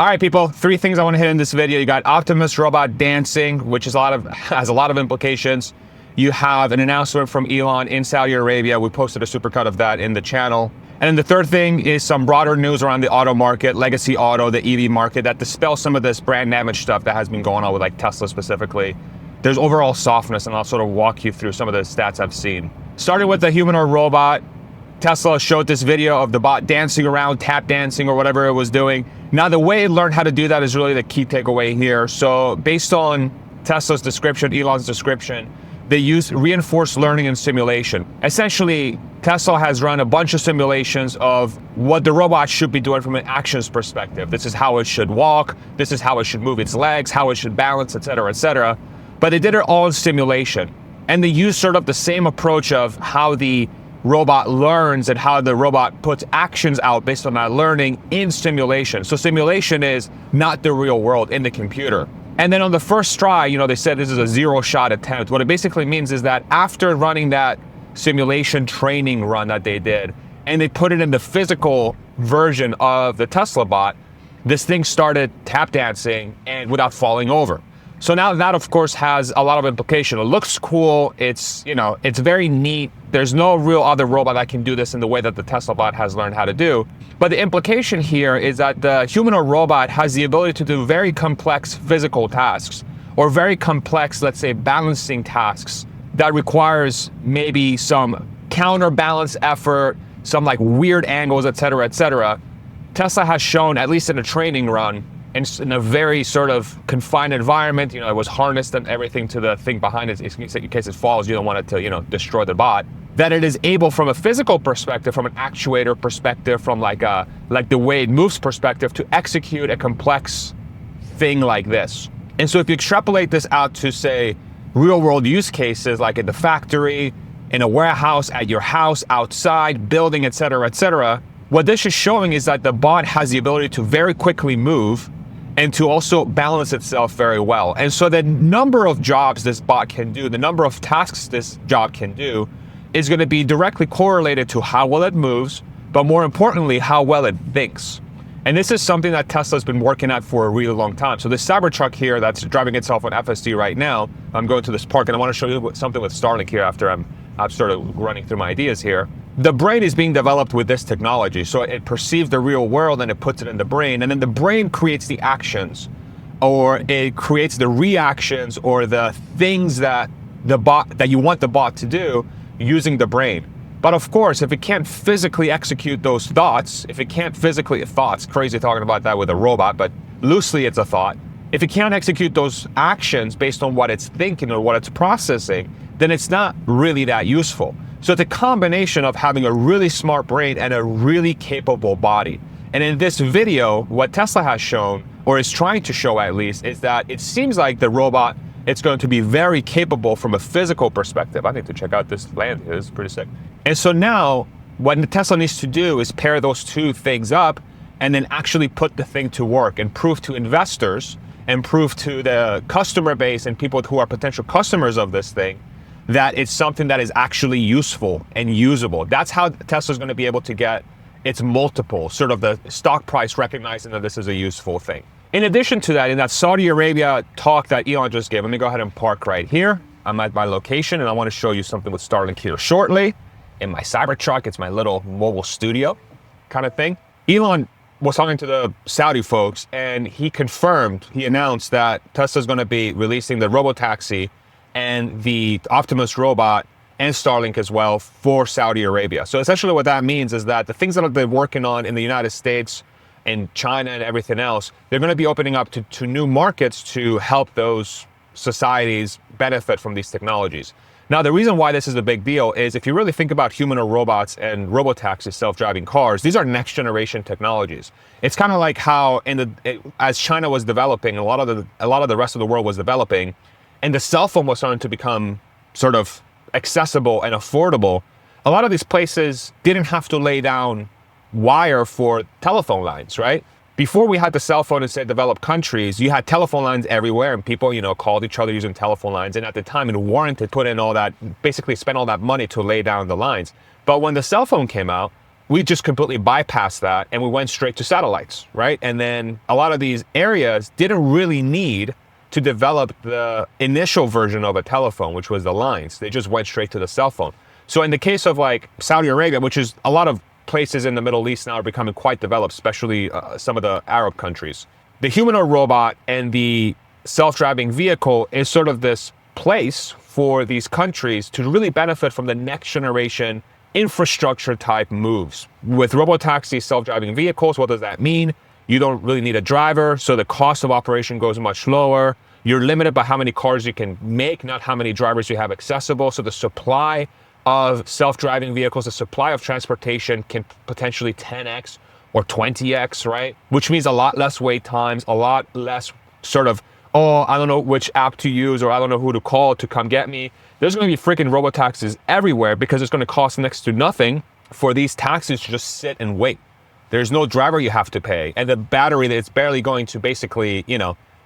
All right, people, 3 things I want to hit in this video. You got Optimus robot dancing, which is has a lot of implications. You have an announcement from Elon in Saudi Arabia. We posted a supercut of that in the channel. And then the third thing is some broader news around the auto market, legacy auto, the EV market, that dispels some of this brand damage stuff that has been going on with like Tesla specifically. There's overall softness, and I'll sort of walk you through some of the stats I've seen. Starting with the humanoid robot, Tesla showed this video of the bot dancing around, tap dancing or whatever it was doing. Now, the way it learned how to do that is really the key takeaway here. So based on Tesla's description, Elon's description, they use reinforced learning and simulation. Essentially, Tesla has run a bunch of simulations of what the robot should be doing from an actions perspective. This is how it should walk, this is how it should move its legs, how it should balance, etc., etc. But they did it all in simulation. And they used sort of the same approach of how the robot learns and how the robot puts actions out based on that learning in simulation. So simulation is not the real world in the computer. And then on the first try, they said this is a 0-shot attempt. What it basically means is that after running that simulation training run that they did, and they put it in the physical version of the Tesla bot, this thing started tap dancing and without falling over. So now that, of course, has a lot of implication. It looks cool. It's very neat. There's no real other robot that can do this in the way that the Tesla bot has learned how to do. But the implication here is that the humanoid robot has the ability to do very complex physical tasks, or very complex, let's say, balancing tasks that requires maybe some counterbalance effort, some like weird angles, etc., etc. Tesla has shown, at least in a training run, in a very sort of confined environment, it was harnessed and everything to the thing behind it in case it falls. You don't want it to, destroy the bot. That it is able, from a physical perspective, from an actuator perspective, from like the way it moves perspective, to execute a complex thing like this. And so if you extrapolate this out to, say, real world use cases, like in the factory, in a warehouse, at your house, outside, building, etc., etc., what this is showing is that the bot has the ability to very quickly move and to also balance itself very well. And so the number of jobs this bot can do, the number of tasks this job can do, is going to be directly correlated to how well it moves, but more importantly, how well it thinks. And this is something that Tesla's been working at for a really long time. So this Cybertruck here that's driving itself on FSD right now, I'm going to this park, and I want to show you something with Starlink here after I've started running through my ideas here. The brain is being developed with this technology. So it perceives the real world and it puts it in the brain, and then the brain creates the actions, or it creates the reactions, or the things that you want the bot to do using the brain. But of course, if it can't physically execute those thoughts, crazy talking about that with a robot, but loosely it's a thought. If it can't execute those actions based on what it's thinking or what it's processing, then it's not really that useful. So it's a combination of having a really smart brain and a really capable body. And in this video, what Tesla has shown, or is trying to show at least, is that it seems like the robot, it's going to be very capable from a physical perspective. I need to check out this land here. It's pretty sick. And so now what Tesla needs to do is pair those two things up and then actually put the thing to work and prove to investors and prove to the customer base and people who are potential customers of this thing that it's something that is actually useful and usable. That's how Tesla's going to be able to get its multiple, sort of the stock price recognizing that this is a useful thing. In addition to that, in that Saudi Arabia talk that Elon just gave, let me go ahead and park right here. I'm at my location, and I want to show you something with Starlink here shortly. In my Cybertruck, it's my little mobile studio kind of thing. Elon was talking to the Saudi folks, and he announced that Tesla's going to be releasing the robotaxi and the Optimus robot and Starlink as well for Saudi Arabia. So essentially what that means is that the things that they're working on in the United States and China and everything else, they're going to be opening up to new markets to help those societies benefit from these technologies. Now, the reason why this is a big deal is if you really think about humanoid robots and robotaxis, self-driving cars, these are next generation technologies. It's kind of like how as China was developing, a lot of the rest of the world was developing, and the cell phone was starting to become sort of accessible and affordable, a lot of these places didn't have to lay down wire for telephone lines, right? Before we had the cell phone in, say, developed countries, you had telephone lines everywhere, and people, called each other using telephone lines. And at the time, it warranted put in all that, basically spent all that money to lay down the lines. But when the cell phone came out, we just completely bypassed that and we went straight to satellites, right? And then a lot of these areas didn't really need to develop the initial version of a telephone, which was the lines. They just went straight to the cell phone. So in the case of like Saudi Arabia, which is a lot of places in the Middle East now are becoming quite developed, especially some of the Arab countries. The humanoid robot and the self-driving vehicle is sort of this place for these countries to really benefit from the next generation infrastructure type moves. With robotaxi self-driving vehicles, what does that mean? You don't really need a driver, so the cost of operation goes much lower. You're limited by how many cars you can make, not how many drivers you have accessible. So the supply of self-driving vehicles, the supply of transportation can potentially 10x or 20x, right? Which means a lot less wait times, a lot less sort of, oh, I don't know which app to use or I don't know who to call to come get me. There's going to be freaking robotaxis everywhere because it's going to cost next to nothing for these taxis to just sit and wait. There's no driver you have to pay. And the battery, it's barely going to basically,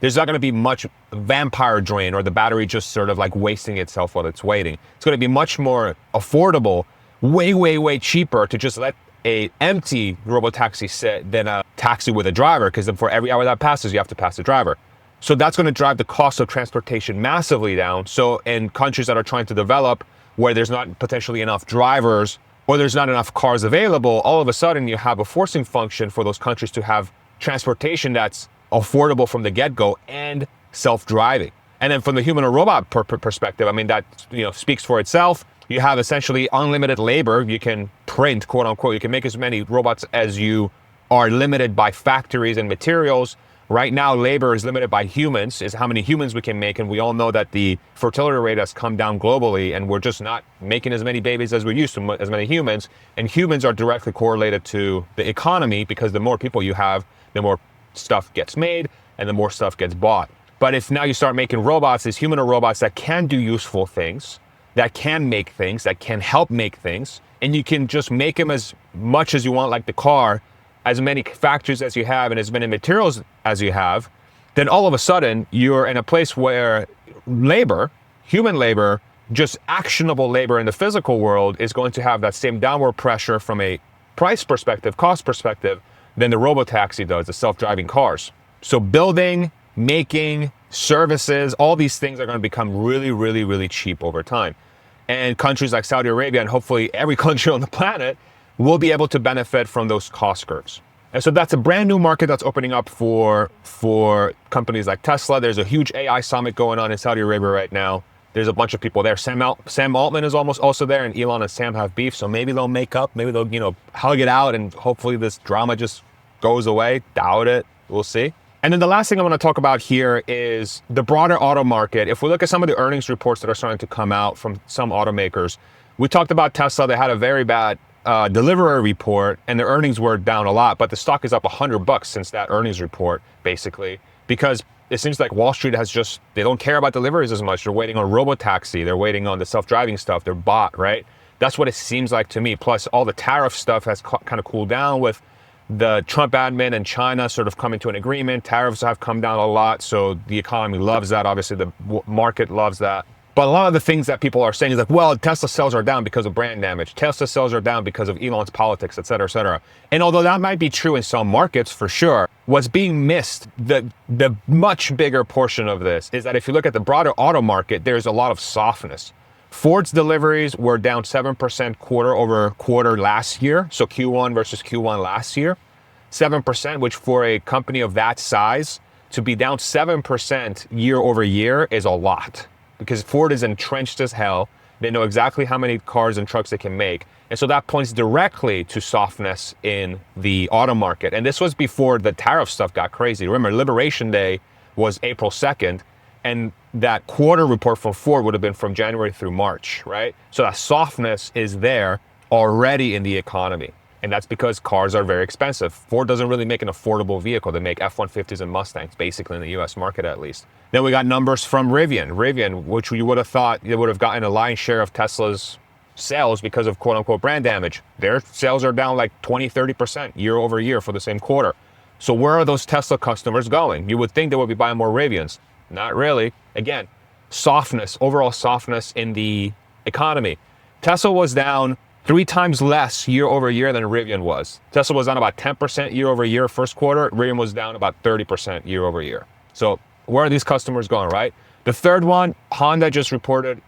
there's not going to be much vampire drain or the battery just sort of like wasting itself while it's waiting. It's going to be much more affordable, way, way, way cheaper to just let a empty robotaxi sit than a taxi with a driver, because then for every hour that passes, you have to pass the driver. So that's going to drive the cost of transportation massively down. So in countries that are trying to develop where there's not potentially enough drivers or there's not enough cars available, all of a sudden you have a forcing function for those countries to have transportation that's affordable from the get-go and self-driving. And then from the human or robot perspective, I mean, that speaks for itself. You have essentially unlimited labor. You can print, quote unquote, you can make as many robots as you are limited by factories and materials. Right now, labor is limited by humans, is how many humans we can make. And we all know that the fertility rate has come down globally and we're just not making as many babies as we used to, as many humans. And humans are directly correlated to the economy because the more people you have, the more stuff gets made and the more stuff gets bought. But if now you start making robots, these humanoid robots that can do useful things, that can make things, that can help make things, and you can just make them as much as you want, like the car, as many factories as you have and as many materials as you have, then all of a sudden you're in a place where labor, human labor, just actionable labor in the physical world is going to have that same downward pressure from a price perspective, cost perspective, than the robotaxi does, the self-driving cars. So building, making, services, all these things are going to become really, really, really cheap over time. And countries like Saudi Arabia and hopefully every country on the planet will be able to benefit from those cost curves. And so that's a brand new market that's opening up for companies like Tesla. There's a huge AI summit going on in Saudi Arabia right now. There's a bunch of people there. Sam Altman is almost also there, and Elon and Sam have beef, so maybe they'll make up, maybe they'll hug it out, and hopefully this drama just goes away. Doubt it. We'll see. And then the last thing I want to talk about here is the broader auto market. If we look at some of the earnings reports that are starting to come out from some automakers, we talked about Tesla. They had a very bad delivery report and their earnings were down a lot, but the stock is up $100 since that earnings report, basically, because it seems like Wall Street they don't care about deliveries as much. They're waiting on robotaxi. They're waiting on the self-driving stuff. They're bought, right? That's what it seems like to me. Plus all the tariff stuff has kind of cooled down with the Trump admin and China sort of coming to an agreement. Tariffs have come down a lot, so the economy loves that. Obviously, the market loves that. But a lot of the things that people are saying is like, well, Tesla sales are down because of brand damage. Tesla sales are down because of Elon's politics, et cetera, et cetera. And although that might be true in some markets for sure, what's being missed, the much bigger portion of this is that if you look at the broader auto market, there's a lot of softness. Ford's deliveries were down 7% quarter over quarter last year. So Q1 versus Q1 last year, 7%, which for a company of that size to be down 7% year over year is a lot. Because Ford is entrenched as hell. They know exactly how many cars and trucks they can make. And so that points directly to softness in the auto market. And this was before the tariff stuff got crazy. Remember, Liberation Day was April 2nd, and that quarter report from Ford would have been from January through March, right? So that softness is there already in the economy. And that's because cars are very expensive. Ford doesn't really make an affordable vehicle. They make F-150s and Mustangs, basically in the US market at least. Then we got numbers from Rivian, which you would have thought they would have gotten a lion's share of Tesla's sales because of quote unquote brand damage. Their sales are down like 20-30% year over year for the same quarter. So where are those Tesla customers going? You would think they would be buying more Rivians. Not really. Again, softness, overall softness in the economy. Tesla was down 3 times less year over year than Rivian was. Tesla was down about 10% year over year first quarter. Rivian was down about 30% year over year. So where are these customers going, right? The third one, Honda just reported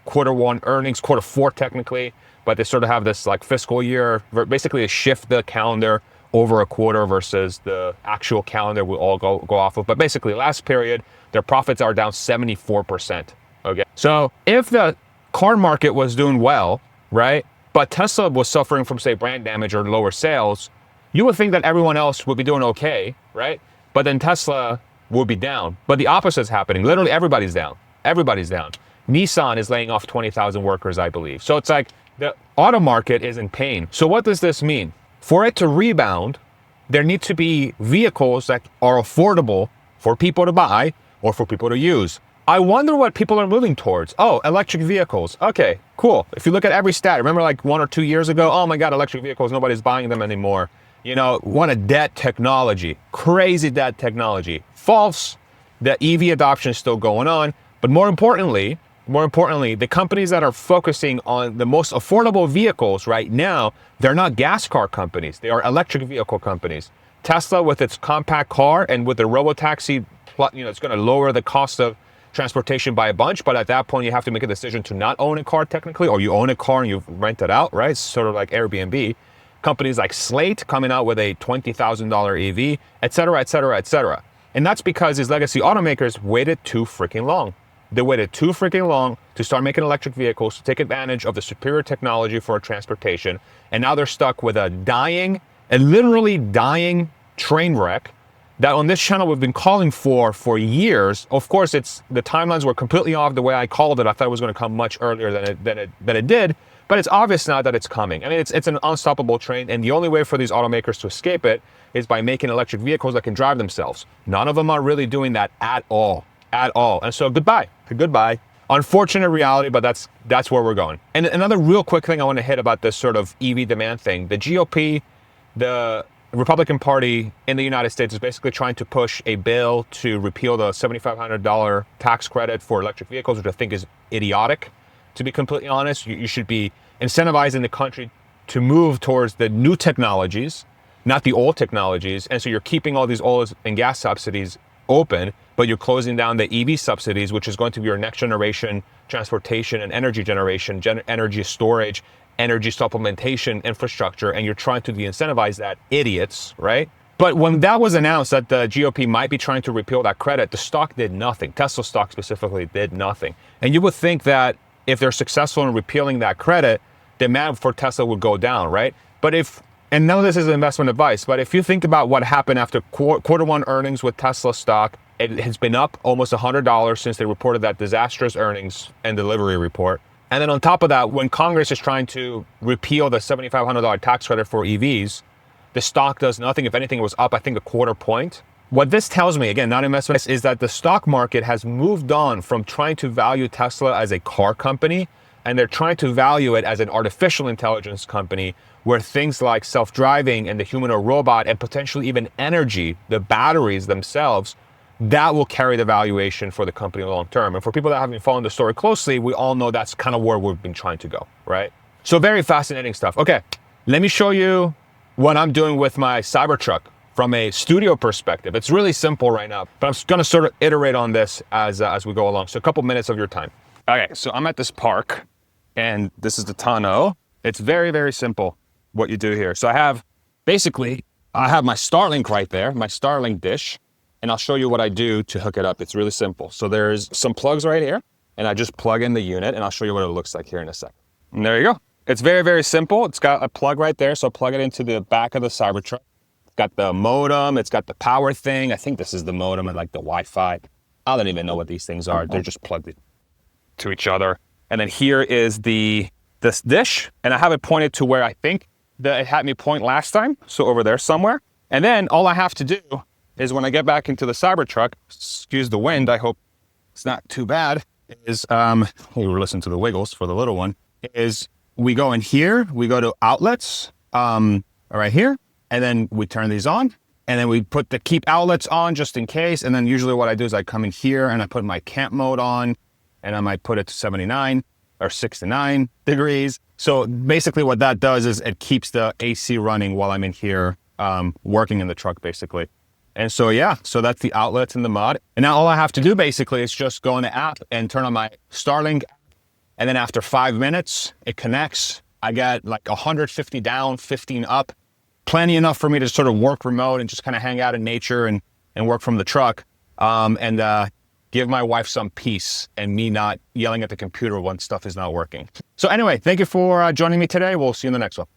quarter one earnings, quarter four technically, but they sort of have this like fiscal year, basically they shift the calendar over a quarter versus the actual calendar we all go off of. But basically last period, their profits are down 74%. Okay. So if the car market was doing well, right, but Tesla was suffering from, say, brand damage or lower sales, you would think that everyone else would be doing okay, right? But then Tesla would be down. But the opposite is happening. Literally everybody's down. Everybody's down. Nissan is laying off 20,000 workers, I believe. So it's like the auto market is in pain. So what does this mean? For it to rebound, there need to be vehicles that are affordable for people to buy or for people to use. I wonder what people are moving towards. Oh, electric vehicles. Okay, cool. If you look at every stat, remember like 1 or 2 years ago, oh my God, electric vehicles, nobody's buying them anymore. You know, what a dead technology, crazy dead technology. False, the EV adoption is still going on. But more importantly, the companies that are focusing on the most affordable vehicles right now, they're not gas car companies. They are electric vehicle companies. Tesla with its compact car and with the robotaxi, you know, it's going to lower the cost of transportation by a bunch, but at that point you have to make a decision to not own a car technically, or you own a car and you rent it out, right? It's sort of like Airbnb. Companies like Slate coming out with a $20,000 EV, et cetera, et cetera, et cetera. And that's because these legacy automakers waited too freaking long. They waited too freaking long to start making electric vehicles, to take advantage of the superior technology for transportation. And now they're stuck with a literally dying train wreck that on this channel we've been calling for years. Of course, the timelines were completely off the way I called it. I thought it was going to come much earlier than it did, but it's obvious now that it's coming. I mean, it's an unstoppable train, and the only way for these automakers to escape it is by making electric vehicles that can drive themselves. None of them are really doing that at all. And so goodbye. Unfortunate reality, but that's where we're going. And another real quick thing I want to hit about this sort of EV demand thing, the GOP, the Republican Party in the United States is basically trying to push a bill to repeal the $7,500 tax credit for electric vehicles, which I think is idiotic, to be completely honest. You should be incentivizing the country to move towards the new technologies, not the old technologies. And so you're keeping all these oil and gas subsidies open, but you're closing down the EV subsidies, which is going to be your next generation transportation and energy generation, energy storage, energy supplementation infrastructure, and you're trying to de-incentivize that, idiots, right? But when that was announced that the GOP might be trying to repeal that credit, the stock did nothing. Tesla stock specifically did nothing. And you would think that if they're successful in repealing that credit, demand for Tesla would go down, right? But and none of this is investment advice, but if you think about what happened after quarter one earnings with Tesla stock, it has been up almost $100 since they reported that disastrous earnings and delivery report. And then on top of that, when Congress is trying to repeal the $7,500 tax credit for EVs, the stock does nothing. If anything, it was up, I think, a quarter point. What this tells me, again, not investment, is that the stock market has moved on from trying to value Tesla as a car company, and they're trying to value it as an artificial intelligence company where things like self-driving and the humanoid robot and potentially even energy, the batteries themselves, that will carry the valuation for the company long term. And for people that haven't followed the story closely, we all know that's kind of where we've been trying to go, right? So very fascinating stuff. Okay, let me show you what I'm doing with my Cybertruck from a studio perspective. It's really simple right now, but I'm going to sort of iterate on this as we go along. So a couple minutes of your time. Okay, so I'm at this park, and this is the tonneau. It's very, very simple what you do here. So I have my Starlink right there, my Starlink dish. And I'll show you what I do to hook it up. It's really simple. So there's some plugs right here, and I just plug in the unit, and I'll show you what it looks like here in a second. And there you go. It's very, very simple. It's got a plug right there, so I'll plug it into the back of the Cybertruck. It's got the modem, it's got the power thing. I think this is the modem and like the Wi-Fi. I don't even know what these things are. They're just plugged to each other. And then here is this dish, and I have it pointed to where I think that it had me point last time, so over there somewhere. And then all I have to do is when I get back into the Cybertruck, excuse the wind, I hope it's not too bad, is, we were listening to the Wiggles for the little one, is we go in here, we go to outlets, right here, and then we turn these on, and then we put the keep outlets on just in case, and then usually what I do is I come in here and I put my camp mode on, and I might put it to 79 or 69 degrees, So basically what that does is it keeps the AC running while I'm in here working in the truck basically. And so, yeah, so that's the outlets and the mod. And now all I have to do basically is just go in the app and turn on my Starlink. And then after 5 minutes, it connects. I get like 150 down, 15 up. Plenty enough for me to sort of work remote and just kind of hang out in nature and work from the truck. And give my wife some peace and me not yelling at the computer when stuff is not working. So anyway, thank you for joining me today. We'll see you in the next one.